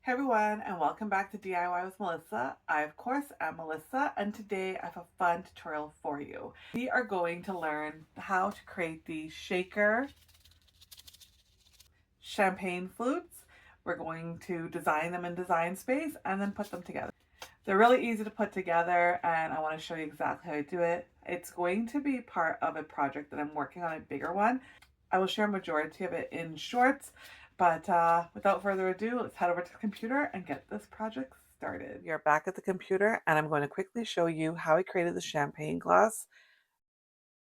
Hey everyone, and welcome back to DIY with Melissa. I, of course, am Melissa, and today I have a fun tutorial for you. We are going to learn how to create the shaker champagne flutes. We're going to design them in Design Space and then put them together. They're really easy to put together, and I want to show you exactly how to do it. It's going to be part of a project that I'm working on, a bigger one. I will share a majority of it in shorts, but without further ado, let's head over to the computer and get this project started. We are back at the computer, and I'm going to quickly show you how I created the champagne glass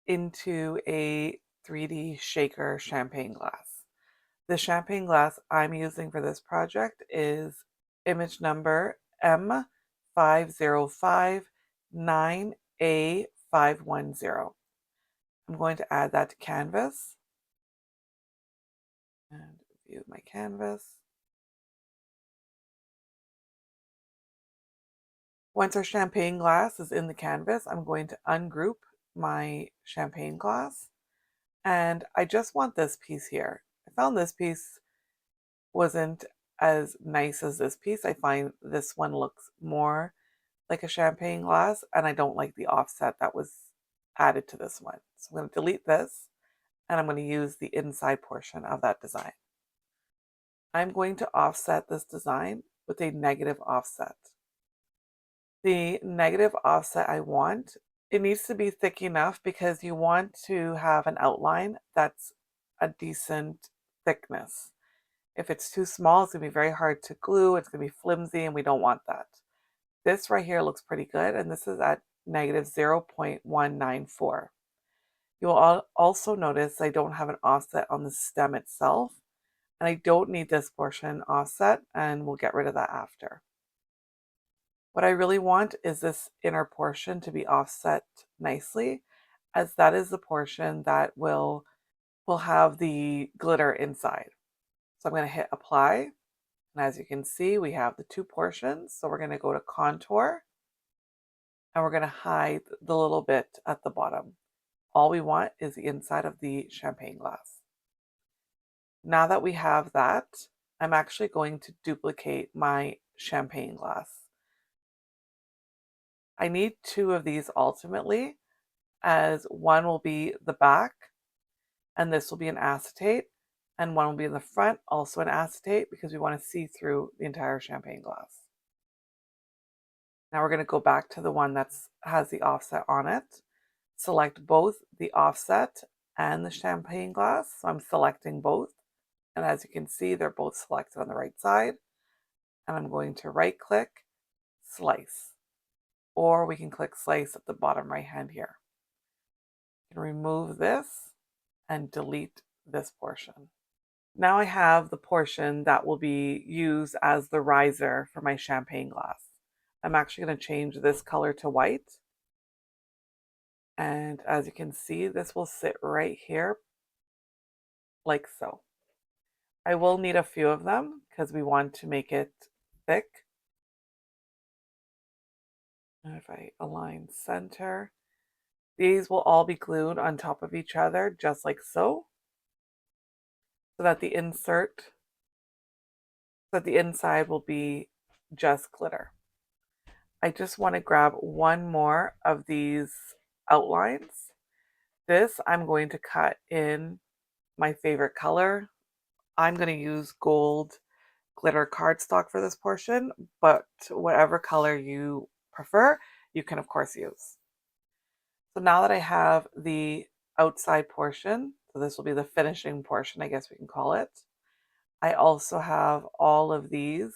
into a 3D shaker champagne glass. The champagne glass I'm using for this project is image number M5059A510. I'm going to add that to canvas and view my canvas. Once our champagne glass is in the canvas, I'm going to ungroup my champagne glass, and I just want this piece here. I found this piece wasn't as nice as this piece. I find this one looks more like a champagne glass, and I don't like the offset that was added to this one. So I'm going to delete this, and I'm going to use the inside portion of that design. I'm going to offset this design with a negative offset. The negative offset I want, it needs to be thick enough because you want to have an outline that's a decent thickness. If it's too small, it's going to be very hard to glue. It's going to be flimsy, and we don't want that. This right here looks pretty good, and this is at negative 0.194. You will also notice I don't have an offset on the stem itself, and I don't need this portion offset, and we'll get rid of that after. What I really want is this inner portion to be offset nicely, as that is the portion that will have the glitter inside. So I'm going to hit apply, and as you can see, we have the two portions. So we're going to go to contour, and we're going to hide the little bit at the bottom. All we want is the inside of the champagne glass. Now that we have that, I'm actually going to duplicate my champagne glass. I need two of these ultimately, as one will be the back, and this will be an acetate, and one will be in the front, also an acetate, because we want to see through the entire champagne glass. Now we're going to go back to the one that has the offset on it. Select both the offset and the champagne glass. So I'm selecting both. And as you can see, they're both selected on the right side. And I'm going to right click, slice. Or we can click slice at the bottom right hand here. You can remove this and delete this portion. Now I have the portion that will be used as the riser for my champagne glass. I'm actually going to change this color to white. And as you can see, this will sit right here like so. I will need a few of them because we want to make it thick. And if I align center, these will all be glued on top of each other just like so. So that the inside will be just glitter. I just want to grab one more of these outlines. This I'm going to cut in my favorite color. I'm going to use gold glitter cardstock for this portion, but whatever color you prefer, you can of course use. So now that I have the outside portion, so this will be the finishing portion, I guess we can call it. I also have all of these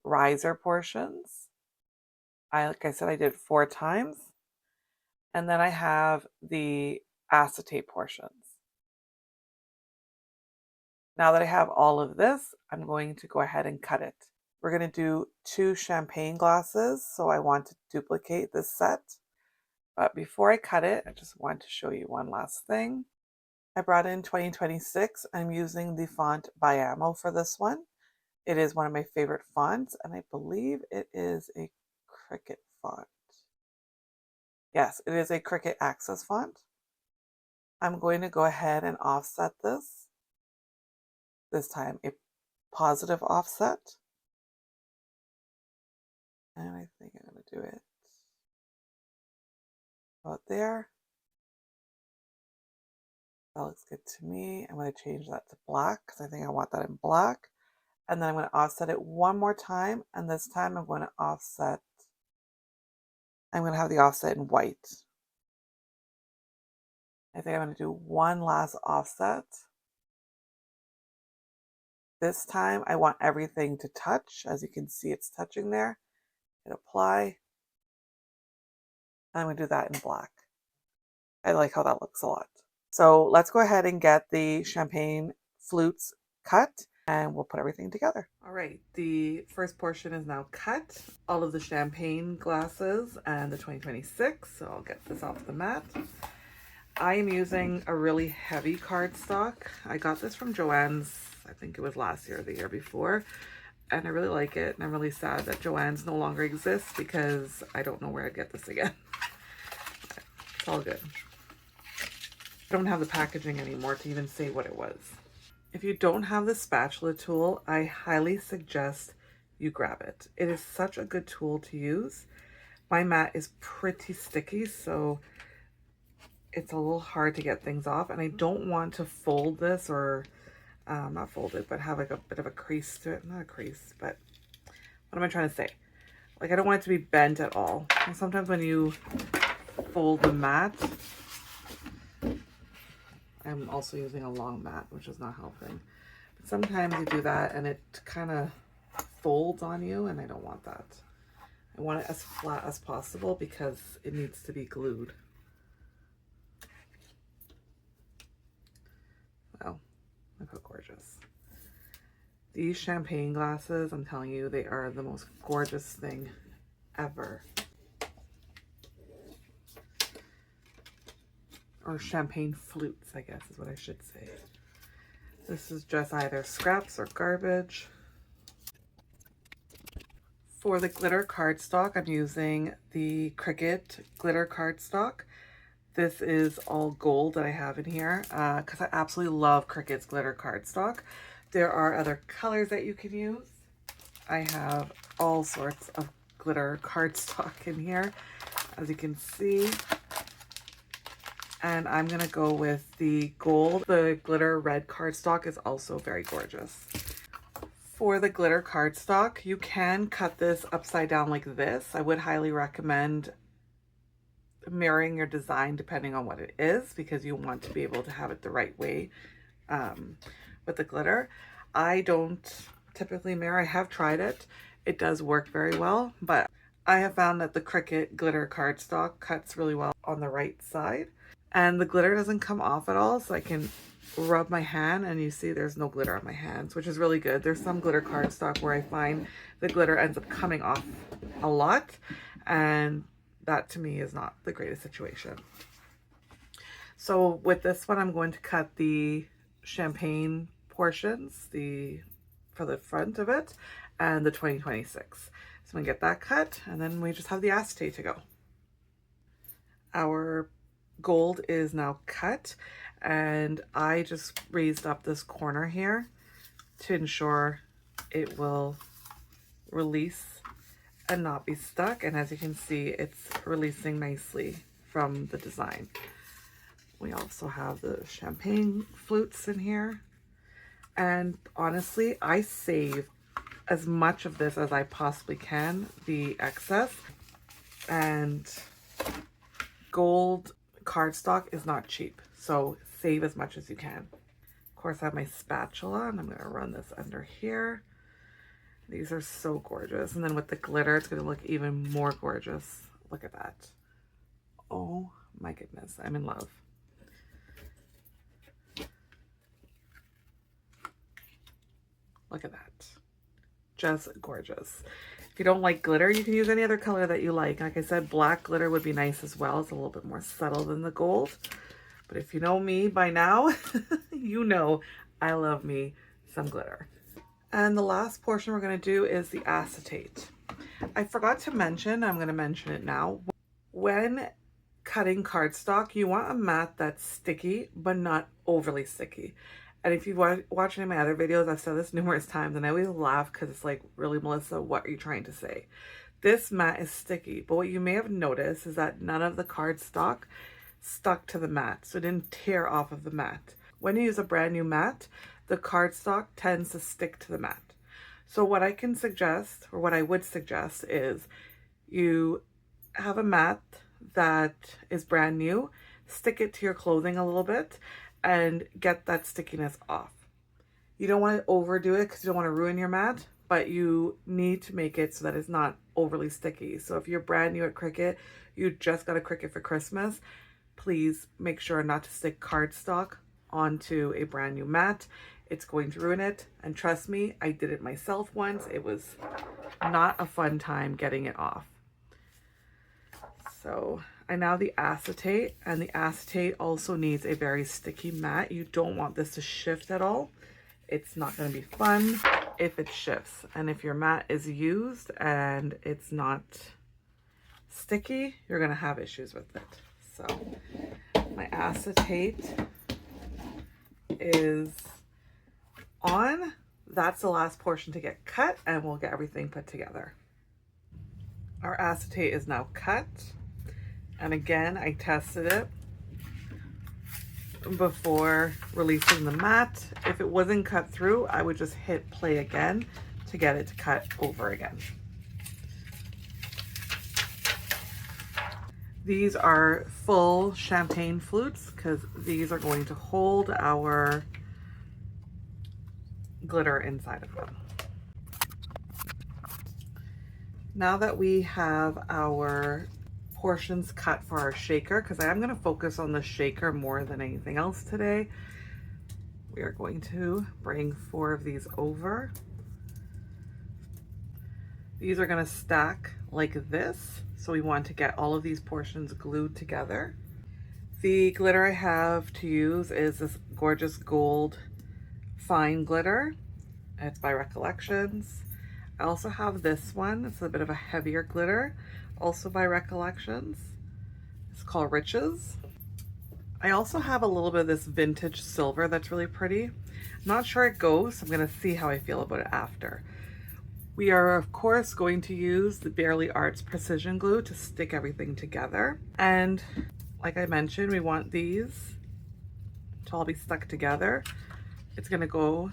riser portions. Like I said, I did 4 times. And then I have the acetate portions. Now that I have all of this, I'm going to go ahead and cut it. We're going to do 2 champagne glasses, so I want to duplicate this set. But before I cut it, I just want to show you one last thing. I brought in 2026. I'm using the font Biamo for this one. It is one of my favorite fonts, and I believe it is a Cricut font. Yes, it is a Cricut Access font. I'm going to go ahead and offset this time a positive offset. And I think I'm going to do it about there. That looks good to me. I'm going to change that to black because I think I want that in black. And then I'm going to offset it one more time. And this time I'm going to offset, I'm going to have the offset in white. I think I'm going to do one last offset. This time I want everything to touch. As you can see, it's touching there. Hit apply. And I'm going to do that in black. I like how that looks a lot. So let's go ahead and get the champagne flutes cut and we'll put everything together. All right, the first portion is now cut. All of the champagne glasses and the 2026. So I'll get this off the mat. I am using a really heavy cardstock. I got this from Joann's, I think it was last year or the year before. And I really like it. And I'm really sad that Joann's no longer exists because I don't know where I'd get this again. It's all good. I don't have the packaging anymore to even say what it was. If you don't have the spatula tool, I highly suggest you grab it. It is such a good tool to use. My mat is pretty sticky, so it's a little hard to get things off. And I don't want to fold this or, not fold it, but have like a bit of a crease to it. Not a crease, but what am I trying to say? Like I don't want it to be bent at all. And sometimes when you fold the mat, I'm also using a long mat, which is not helping. But sometimes you do that and it kind of folds on you, and I don't want that. I want it as flat as possible because it needs to be glued. Wow, look how gorgeous. These champagne glasses, I'm telling you, they are the most gorgeous thing ever. Or champagne flutes, I guess is what I should say. This is just either scraps or garbage. For the glitter cardstock, I'm using the Cricut glitter cardstock. This is all gold that I have in here because I absolutely love Cricut's glitter cardstock. There are other colors that you can use. I have all sorts of glitter cardstock in here, as you can see. And I'm gonna go with the gold. The glitter red cardstock is also very gorgeous. For the glitter cardstock, you can cut this upside down like this. I would highly recommend mirroring your design depending on what it is, because you want to be able to have it the right way with the glitter. I don't typically mirror. I have tried it. It does work very well, but I have found that the Cricut glitter cardstock cuts really well on the right side. And the glitter doesn't come off at all, so I can rub my hand and you see there's no glitter on my hands, which is really good. There's some glitter cardstock where I find the glitter ends up coming off a lot, and that to me is not the greatest situation. So with this one, I'm going to cut the champagne portions, for the front of it, and the 2026. So I'm gonna get that cut, and then we just have the acetate to go. Our gold is now cut, and I just raised up this corner here to ensure it will release and not be stuck. And as you can see, it's releasing nicely from the design. We also have the champagne flutes in here, and honestly, I save as much of this as I possibly can, the excess. And gold cardstock is not cheap, so save as much as you can. Of course, I have my spatula, and I'm going to run this under here. These are so gorgeous. And then with the glitter, it's going to look even more gorgeous. Look at that. Oh my goodness, I'm in love. Look at that. Just gorgeous. If you don't like glitter, you can use any other color that you like. Like I said, black glitter would be nice as well. It's a little bit more subtle than the gold. But if you know me by now, you know I love me some glitter. And the last portion we're going to do is the acetate. I forgot to mention, I'm going to mention it now. When cutting cardstock, you want a mat that's sticky, but not overly sticky. And if you've watched any of my other videos, I've said this numerous times, and I always laugh because it's like, really, Melissa, what are you trying to say? This mat is sticky, but what you may have noticed is that none of the cardstock stuck to the mat, so it didn't tear off of the mat. When you use a brand new mat, the cardstock tends to stick to the mat. So what I can suggest, or what I would suggest, is you have a mat that is brand new, stick it to your clothing a little bit, and get that stickiness off. You don't want to overdo it because you don't want to ruin your mat, but you need to make it so that it's not overly sticky. So if you're brand new at Cricut, you just got a Cricut for Christmas, please make sure not to stick cardstock onto a brand new mat. It's going to ruin it. And trust me, I did it myself once. It was not a fun time getting it off. So I now have the acetate, and the acetate also needs a very sticky mat. You don't want this to shift at all. It's not going to be fun if it shifts. And if your mat is used and it's not sticky, you're going to have issues with it. So my acetate is on. That's the last portion to get cut, and we'll get everything put together. Our acetate is now cut. And again, I tested it before releasing the mat. If it wasn't cut through, I would just hit play again to get it to cut over again. These are full champagne flutes because these are going to hold our glitter inside of them. Now that we have our portions cut for our shaker, because I am going to focus on the shaker more than anything else today, we are going to bring 4 of these over. These are going to stack like this, so we want to get all of these portions glued together. The glitter I have to use is this gorgeous gold fine glitter. It's by Recollections. I also have this one. It's a bit of a heavier glitter, also by Recollections. It's called Riches. I also have a little bit of this vintage silver that's really pretty. I'm not sure it goes, so I'm going to see how I feel about it after. We are, of course, going to use the Barely Arts precision glue to stick everything together. And like I mentioned, we want these to all be stuck together. It's going to go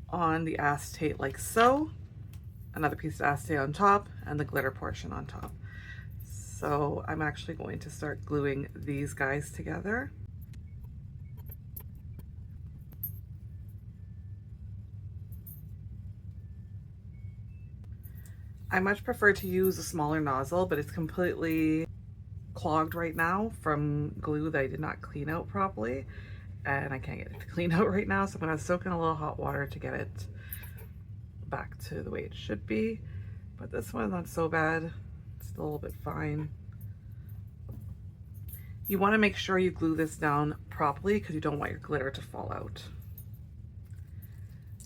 on the acetate like so, another piece of acetate on top, and the glitter portion on top. So I'm actually going to start gluing these guys together. I much prefer to use a smaller nozzle, but it's completely clogged right now from glue that I did not clean out properly, and I can't get it to clean out right now, so I'm going to soak in a little hot water to get it back to the way it should be. But this one's not so bad. It's still a little bit fine. You want to make sure you glue this down properly because you don't want your glitter to fall out.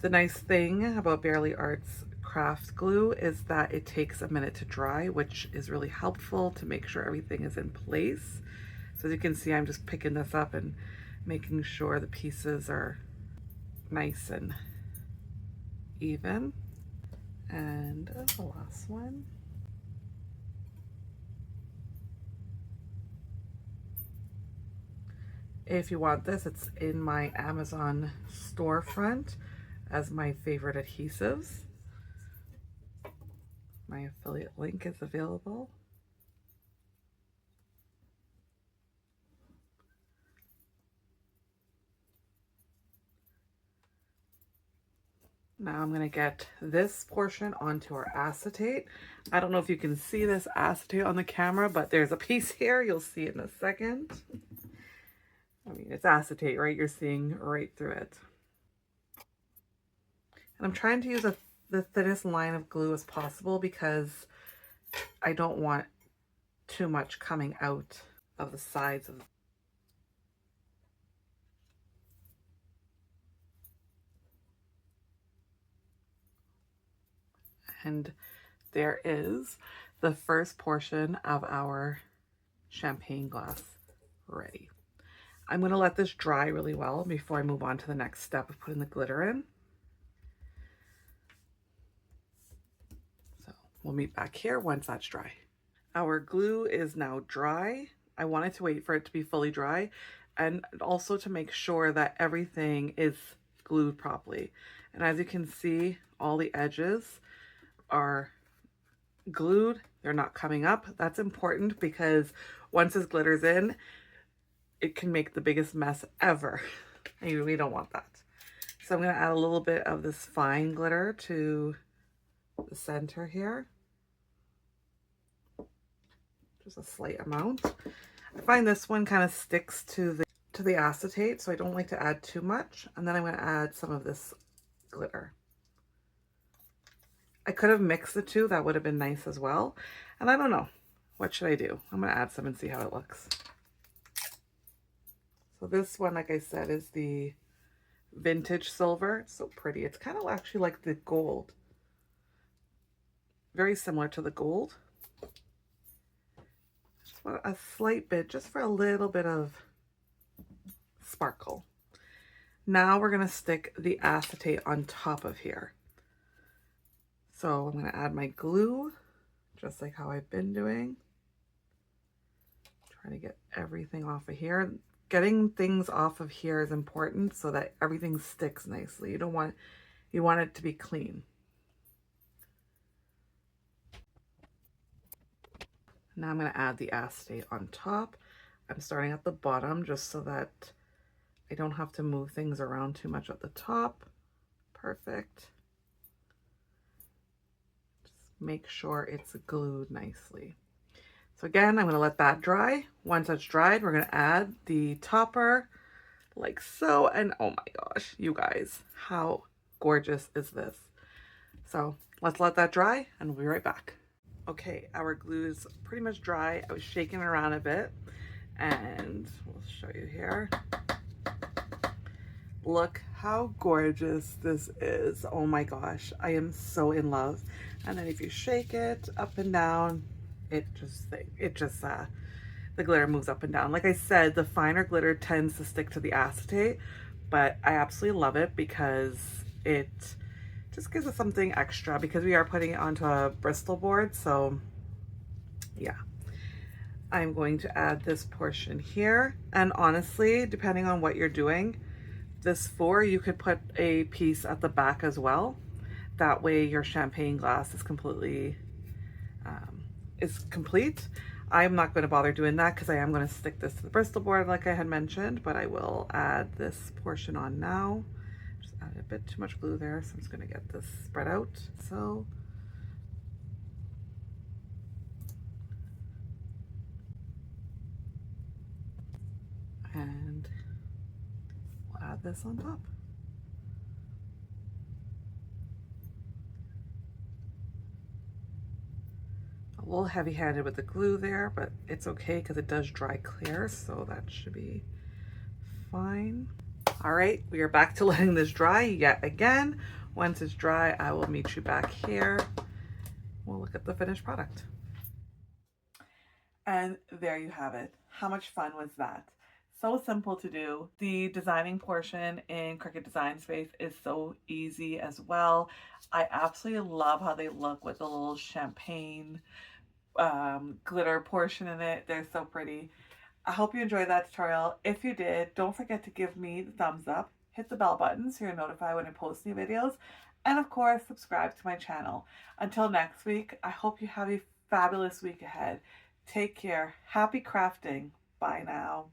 The nice thing about Barely Arts craft glue is that it takes a minute to dry, which is really helpful to make sure everything is in place. So as you can see, I'm just picking this up and making sure the pieces are nice and even. And the last one. If you want this, it's in my Amazon storefront as my favorite adhesives. My affiliate link is available. Now I'm going to get this portion onto our acetate. I don't know if you can see this acetate on the camera, but there's a piece here. You'll see it in a second. I mean, it's acetate, right? You're seeing right through it. And I'm trying to use the thinnest line of glue as possible because I don't want too much coming out of the sides of the and there is the first portion of our champagne glass ready. I'm going to let this dry really well before I move on to the next step of putting the glitter in. So we'll meet back here once that's dry. Our glue is now dry. I wanted to wait for it to be fully dry and also to make sure that everything is glued properly. And as you can see, all the edges are glued. They're not coming up. That's important because once this glitter's in, it can make the biggest mess ever. And we don't want that. So I'm going to add a little bit of this fine glitter to the center here. Just a slight amount. I find this one kind of sticks to the acetate, so I don't like to add too much. And then I'm going to add some of this glitter. I could have mixed the two. That would have been nice as well. And I don't know. What should I do? I'm going to add some and see how it looks. So this one, like I said, is the vintage silver. It's so pretty. It's kind of actually like the gold. Very similar to the gold. Just want a slight bit, just for a little bit of sparkle. Now we're going to stick the acetate on top of here. So I'm going to add my glue, just like how I've been doing. Trying to get everything off of here. Getting things off of here is important so that everything sticks nicely. You want it to be clean. Now I'm going to add the acetate on top. I'm starting at the bottom just so that I don't have to move things around too much at the top. Perfect. Just make sure it's glued nicely. So again, I'm going to let that dry. Once that's dried, we're going to add the topper like so. And oh my gosh, you guys, how gorgeous is this? So let's let that dry and we'll be right back. Okay, our glue is pretty much dry. I was shaking it around a bit and we'll show you here. Look how gorgeous this is. Oh my gosh, I am so in love. And then if you shake it up and down, the glitter moves up and down. Like I said, the finer glitter tends to stick to the acetate, but I absolutely love it because it just gives us something extra because we are putting it onto a Bristol board. So yeah, I'm going to add this portion here. And honestly, depending on what you're doing this for, you could put a piece at the back as well. That way your champagne glass is complete. I'm not going to bother doing that because I am going to stick this to the Bristol board like I had mentioned, but I will add this portion on now. Just added a bit too much glue there, so I'm just going to get this spread out. So and we'll add this on top. A little heavy-handed with the glue there, but it's okay because it does dry clear, so that should be fine. All right, we are back to letting this dry yet again. Once it's dry, I will meet you back here. We'll look at the finished product. And there you have it. How much fun was that? So simple to do. The designing portion in Cricut Design Space is so easy as well. I absolutely love how they look with the little champagne glitter portion in it. They're so pretty. I hope you enjoyed that tutorial. If you did, don't forget to give me the thumbs up, hit the bell button so you're notified when I post new videos, and of course subscribe to my channel. Until next week, I hope you have a fabulous week ahead. Take care. Happy crafting. Bye now.